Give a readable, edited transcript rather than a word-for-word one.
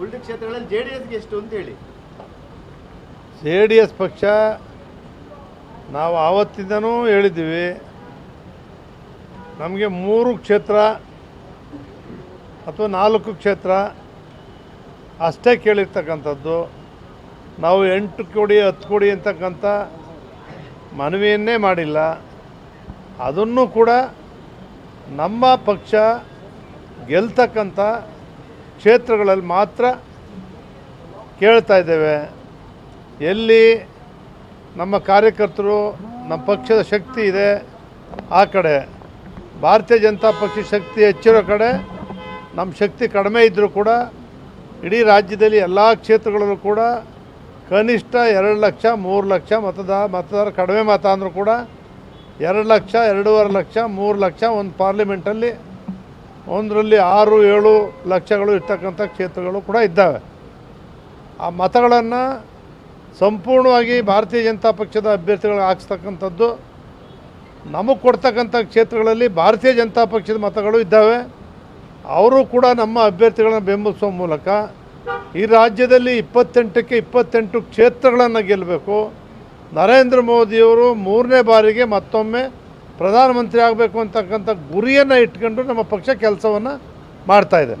ಉಳಿದ ಕ್ಷೇತ್ರಗಳಲ್ಲಿ ಜೆಡಿಎಸ್ಗೆ ಎಷ್ಟು ಅಂತ ಹೇಳಿ. JDS ಪಕ್ಷ ನಾವು ಆವತ್ತಿಂದನೂ ಹೇಳಿದ್ದೀವಿ, ನಮಗೆ 3 ಕ್ಷೇತ್ರ ಅಥವಾ 4 ಕ್ಷೇತ್ರ ಅಷ್ಟೇ ಕೇಳಿರ್ತಕ್ಕಂಥದ್ದು. ನಾವು 8 ಕೊಡಿ 10 ಕೊಡಿ ಅಂತಕ್ಕಂಥ ಮನವಿಯನ್ನೇ ಮಾಡಿಲ್ಲ. ಅದನ್ನು ಕೂಡ ನಮ್ಮ ಪಕ್ಷ ಗೆಲ್ತಕ್ಕಂಥ ಕ್ಷೇತ್ರಗಳಲ್ಲಿ ಮಾತ್ರ ಕೇಳ್ತಾ ಇದ್ದೇವೆ. ಎಲ್ಲಿ ನಮ್ಮ ಕಾರ್ಯಕರ್ತರು ನಮ್ಮ ಪಕ್ಷದ ಶಕ್ತಿ ಇದೆ ಆ ಕಡೆ, ಭಾರತೀಯ ಜನತಾ ಪಕ್ಷ ಶಕ್ತಿ ಹೆಚ್ಚಿರೋ ಕಡೆ ನಮ್ಮ ಶಕ್ತಿ ಕಡಿಮೆ ಇದ್ದರೂ ಕೂಡ ಇಡೀ ರಾಜ್ಯದಲ್ಲಿ ಎಲ್ಲ ಕ್ಷೇತ್ರಗಳಲ್ಲೂ ಕೂಡ ಕನಿಷ್ಠ 2 ಲಕ್ಷ 3 ಲಕ್ಷ ಮತದಾರ ಕಡಿಮೆ ಮತ ಅಂದರೂ ಕೂಡ 2 ಲಕ್ಷ 2.5 ಲಕ್ಷ 3 ಲಕ್ಷ ಒಂದು ಪಾರ್ಲಿಮೆಂಟಲ್ಲಿ ಒಂದರಲ್ಲಿ 6-7 ಲಕ್ಷಗಳು ಇರ್ತಕ್ಕಂಥ ಕ್ಷೇತ್ರಗಳು ಕೂಡ ಇದ್ದಾವೆ. ಆ ಮತಗಳನ್ನು ಸಂಪೂರ್ಣವಾಗಿ ಭಾರತೀಯ ಜನತಾ ಪಕ್ಷದ ಅಭ್ಯರ್ಥಿಗಳಿಗೆ ಹಾಕ್ಸ್ತಕ್ಕಂಥದ್ದು. ನಮಗೆ ಕೊಡ್ತಕ್ಕಂಥ ಕ್ಷೇತ್ರಗಳಲ್ಲಿ ಭಾರತೀಯ ಜನತಾ ಪಕ್ಷದ ಮತಗಳು ಇದ್ದಾವೆ. ಅವರು ಕೂಡ ನಮ್ಮ ಅಭ್ಯರ್ಥಿಗಳನ್ನು ಬೆಂಬಲಿಸುವ ಮೂಲಕ ಈ ರಾಜ್ಯದಲ್ಲಿ 28ಕ್ಕೆ 28 ಕ್ಷೇತ್ರಗಳನ್ನು ಗೆಲ್ಲಬೇಕು. ನರೇಂದ್ರ ಮೋದಿಯವರು 3ನೇ ಬಾರಿಗೆ ಮತ್ತೊಮ್ಮೆ ಪ್ರಧಾನಮಂತ್ರಿ ಆಗಬೇಕು ಅಂತಕ್ಕಂಥ ಗುರಿಯನ್ನು ಇಟ್ಕೊಂಡು ನಮ್ಮ ಪಕ್ಷ ಕೆಲಸವನ್ನು ಮಾಡ್ತಾ ಇದೆ.